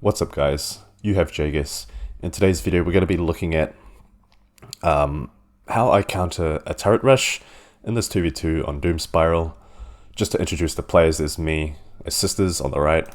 What's up guys, you have Jagus. In today's video we're going to be looking at how I counter a turret rush in this 2v2 on Doom Spiral. Just to introduce the players, there's me as Sisters on the right,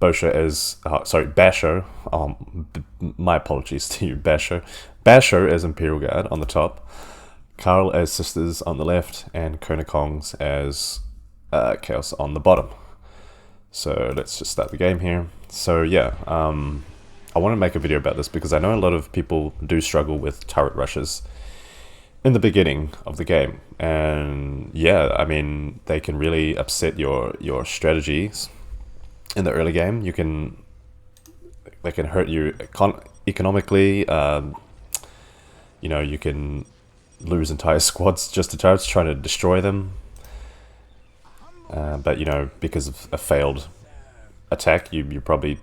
Basho my apologies to you, Basho as Imperial Guard on the top, Carl as Sisters on the left, and Kona Kongs as Chaos on the bottom. So let's just start the game here. So yeah, I want to make a video about this because I know a lot of people do struggle with turret rushes in the beginning of the game, and yeah, I mean they can really upset your strategies in the early game. They can hurt you economically. You know, you can lose entire squads just to turrets trying to destroy them. But you know, because of a failed attack, you probably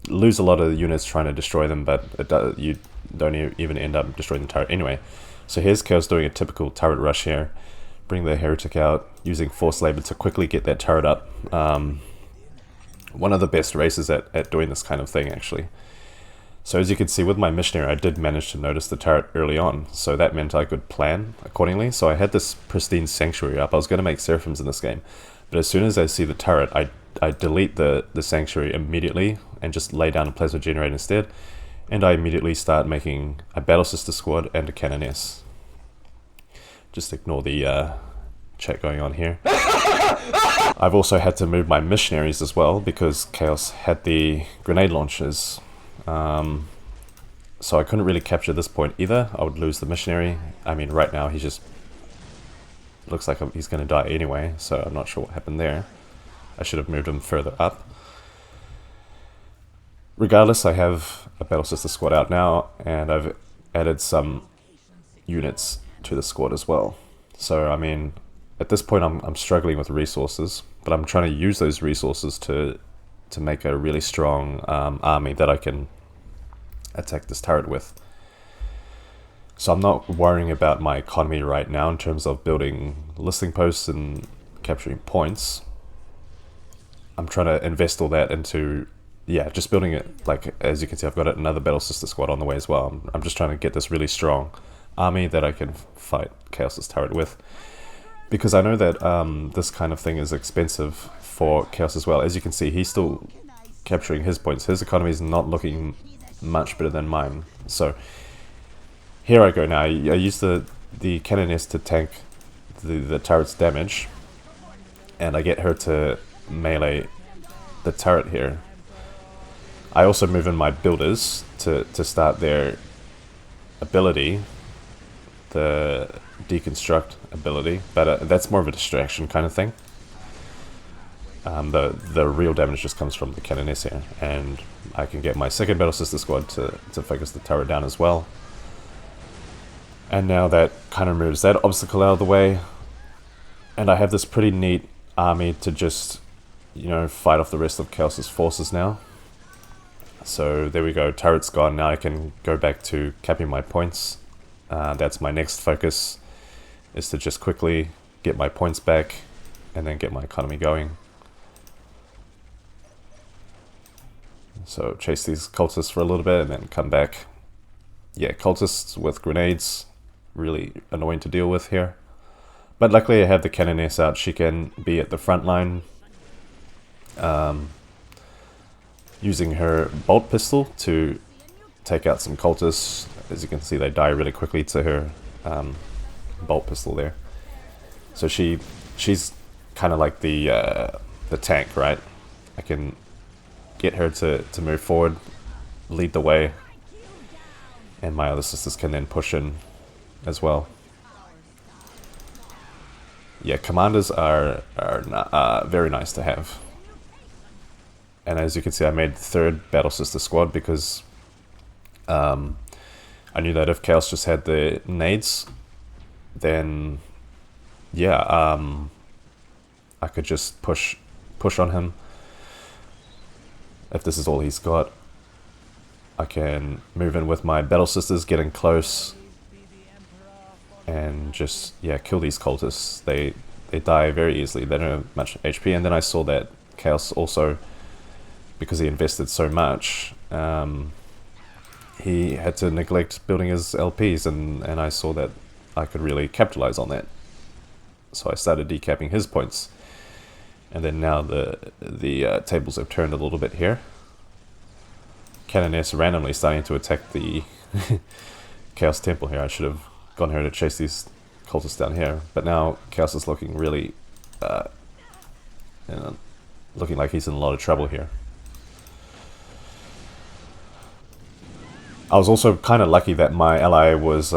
lose a lot of the units trying to destroy them, but you don't even end up destroying the turret anyway. So here's Chaos doing a typical turret rush here. Bring the Heretic out, using Force Labor to quickly get that turret up. One of the best races at doing this kind of thing, actually. So as you can see with my Missionary, I did manage to notice the turret early on, so that meant I could plan accordingly. So I had this pristine Sanctuary up. I was going to make Seraphims in this game, but as soon as I see the turret, I delete the Sanctuary immediately and just lay down a Plasma Generator instead, and I immediately start making a Battle Sister squad and a Canoness. Just ignore the chat going on here. I've also had to move my Missionaries as well because Chaos had the grenade launchers. So I couldn't really capture this point either. I would lose the Missionary. I mean, right now he just looks like he's going to die anyway, so I'm not sure what happened there. I should have moved him further up. Regardless, I have a Battle Sister squad out now, and I've added some units to the squad as well. So I mean, at this point I'm struggling with resources, but I'm trying to use those resources to make a really strong army that I can attack this turret with. So I'm not worrying about my economy right now in terms of building listing posts and capturing points. I'm trying to invest all that into, yeah, just building it. Like, as you can see, I've got another Battle Sister squad on the way as well. I'm just trying to get this really strong army that I can fight Chaos's turret with, because I know that this kind of thing is expensive for Chaos as well. As you can see, he's still capturing his points. His economy is not looking much better than mine. So here I go now. I use the Canoness to tank the turret's damage, and I get her to melee the turret here. I also move in my builders to start their ability, the deconstruct ability, but that's more of a distraction kind of thing. The real damage just comes from the Canoness here, and I can get my second Battle Sister squad to focus the turret down as well. And now that kind of removes that obstacle out of the way, and I have this pretty neat army to just, you know, fight off the rest of Chaos's forces now. So there we go, turret's gone. Now I can go back to capping my points. That's my next focus, is to just quickly get my points back and then get my economy going. So chase these cultists for a little bit and then come back. Yeah, cultists with grenades, really annoying to deal with here. But luckily I have the Canoness out. She can be at the front line, using her bolt pistol to take out some cultists. As you can see, they die really quickly to her bolt pistol there. So she's kind of like the tank, right? I can get her to move forward, lead the way, and my other sisters can then push in as well. Yeah, commanders are very nice to have. And as you can see, I made the third Battle Sister squad because I knew that if Chaos just had the nades, then yeah, I could just push on him. If this is all he's got, I can move in with my Battle Sisters, getting close, and just, yeah, kill these cultists. They die very easily. They don't have much HP. And then I saw that Chaos also because he invested so much, he had to neglect building his LPs, and I saw that I could really capitalize on that. So I started decapping his points, and then now the tables have turned a little bit here. Canoness randomly starting to attack the Chaos Temple here. I should have gone here to chase these cultists down here, but now Chaos is looking really, looking like he's in a lot of trouble here. I was also kind of lucky that my ally was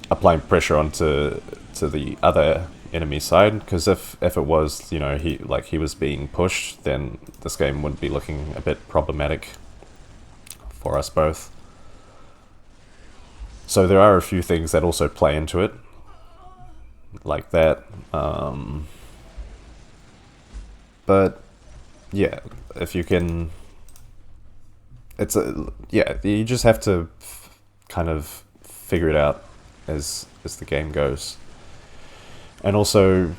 applying pressure onto the other enemy side, because if it was, you know, he was being pushed, then this game would be looking a bit problematic for us both. So there are a few things that also play into it, like that. But yeah, if you can, you just have to kind of figure it out as the game goes. And also,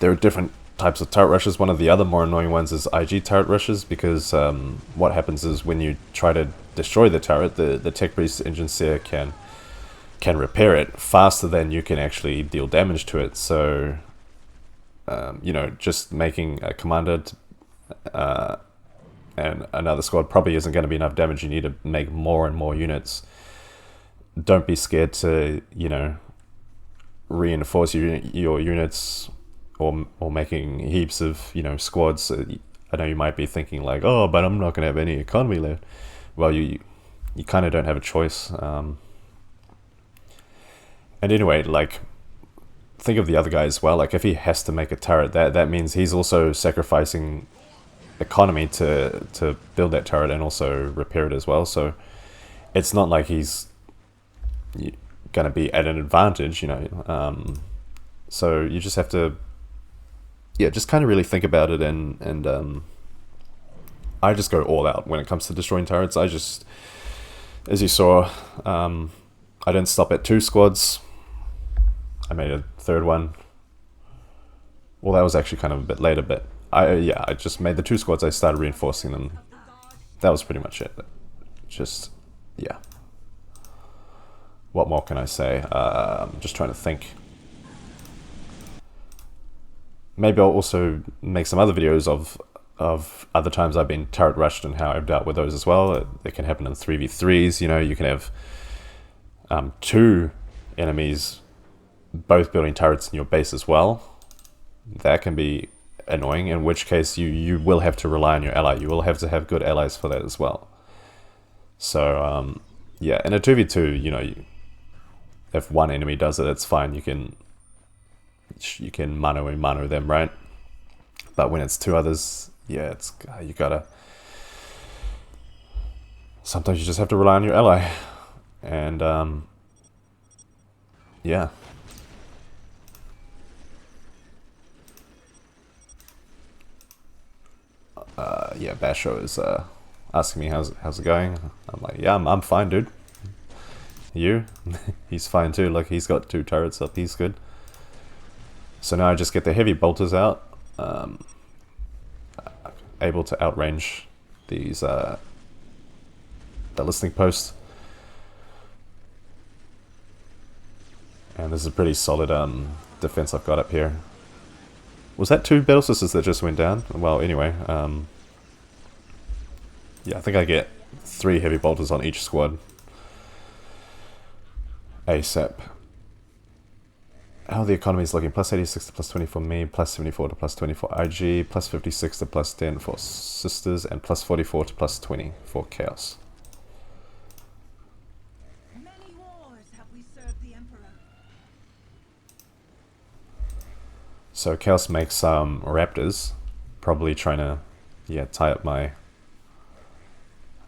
there are different types of turret rushes. One of the other more annoying ones is IG turret rushes, because what happens is when you try to destroy the turret, the Tech Priest Engine Seer can repair it faster than you can actually deal damage to it. So, you know, just making a commander and another squad probably isn't going to be enough damage. You need to make more and more units. Don't be scared to, you know, reinforce your units, or making heaps of, you know, squads. I know you might be thinking like, oh, but I'm not going to have any economy left. Well, you kind of don't have a choice. And anyway, like, think of the other guy as well. Like, if he has to make a turret, that means he's also sacrificing economy to build that turret and also repair it as well. So it's not like he's going to be at an advantage, you know. So you just have to, just kind of really think about it, and I just go all out when it comes to destroying turrets. I just, as you saw, I didn't stop at 2 squads. I made a 3rd one. Well, that was actually kind of a bit later, but I just made the 2 squads. I started reinforcing them. That was pretty much it. Just, yeah. What more can I say? I'm just trying to think. Maybe I'll also make some other videos of other times I've been turret rushed and how I've dealt with those as well. It can happen in 3v3s, you know. You can have 2 enemies both building turrets in your base as well. That can be annoying, in which case you will have to rely on your ally. You will have to have good allies for that as well. So, yeah, in a 2v2, you know, if one enemy does it, it's fine. You can mano a mano them, right? But when it's 2 others, yeah, it's you gotta. Sometimes you just have to rely on your ally, and yeah. Yeah, Basho is asking me how's it going. I'm like, yeah, I'm fine, dude. You? He's fine too. Like, he's got 2 turrets up. He's good. So now I just get the heavy bolters out, able to outrange these the listening post, and this is a pretty solid defense I've got up here. Was that 2 Battle Sisters that just went down? Well, anyway, yeah, I think I get 3 heavy bolters on each squad ASAP. How the economy is looking: plus 86 to plus 20 for me, plus 74 to plus 20 for IG, plus 56 to plus 10 for Sisters, and plus 44 to plus 20 for Chaos. Many wars have we served the Emperor. So Chaos makes some raptors, probably trying to, tie up my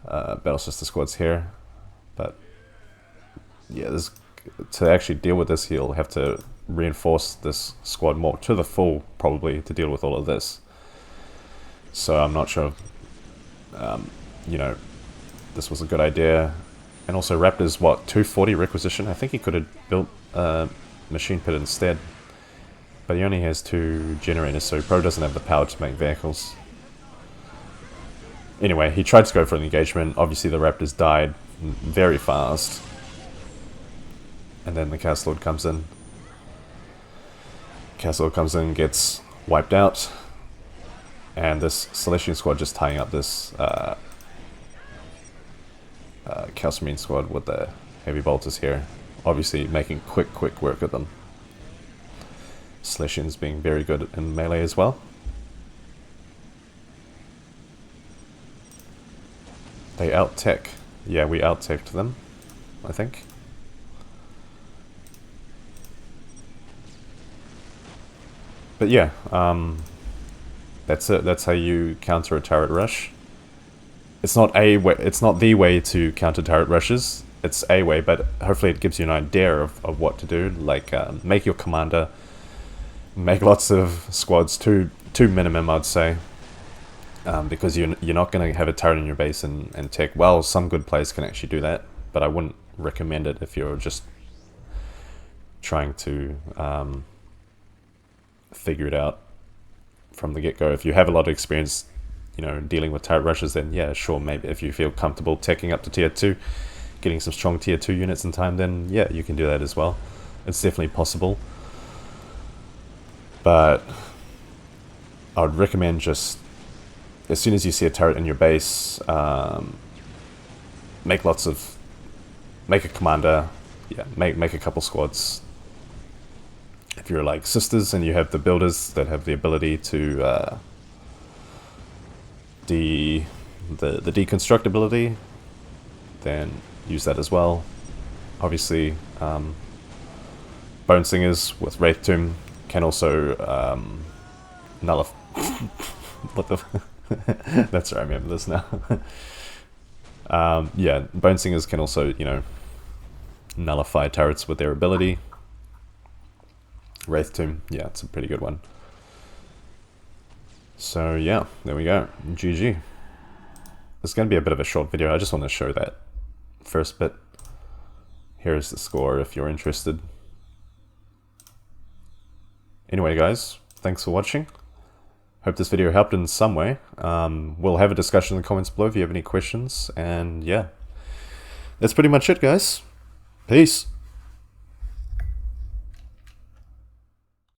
Battle Sister squads here. But yeah, to actually deal with this, he'll have to reinforce this squad more to the full, probably, to deal with all of this. So I'm not sure, you know, this was a good idea. And also Raptor's, what, 240 requisition? I think he could have built a machine pit instead. But he only has 2 generators, so he probably doesn't have the power to make vehicles. Anyway, he tried to go for an engagement. Obviously, the raptors died very fast. And then the Cast Lord comes in. Cast Lord comes in, gets wiped out. And this Celestian squad just tying up this Chaos Marine squad with the heavy bolters here. Obviously making quick work of them. Celestians being very good in melee as well. They out-tech. Yeah, we out-teched them, I think. But yeah, that's it. That's how you counter a turret rush. It's not a way. It's not the way to counter turret rushes. It's a way, but hopefully it gives you an idea of what to do. Like make your commander, make lots of squads to minimum, I'd say, because you're not going to have a turret in your base and tech. Well, some good players can actually do that, but I wouldn't recommend it if you're just trying to figure it out from the get-go. If you have a lot of experience, you know, dealing with turret rushes, then yeah, sure, maybe if you feel comfortable teching up to tier 2, getting some strong tier 2 units in time, then yeah, you can do that as well. It's definitely possible. But I would recommend just, as soon as you see a turret in your base, make a commander, yeah, make a couple squads. If you're like sisters and you have the builders that have the ability to the deconstruct then use that as well. Obviously, Bone Singers with Wraith Tomb can also nullify. What the? That's right. I remember this now. Yeah, Bone Singers can also, you know, nullify turrets with their ability. Wraith Tomb, yeah, it's a pretty good one. So yeah, there we go. GG. It's going to be a bit of a short video. I just want to show that first bit. Here's the score if you're interested. Anyway, guys, thanks for watching. Hope this video helped in some way. We'll have a discussion in the comments below if you have any questions. And yeah, that's pretty much it, guys. Peace.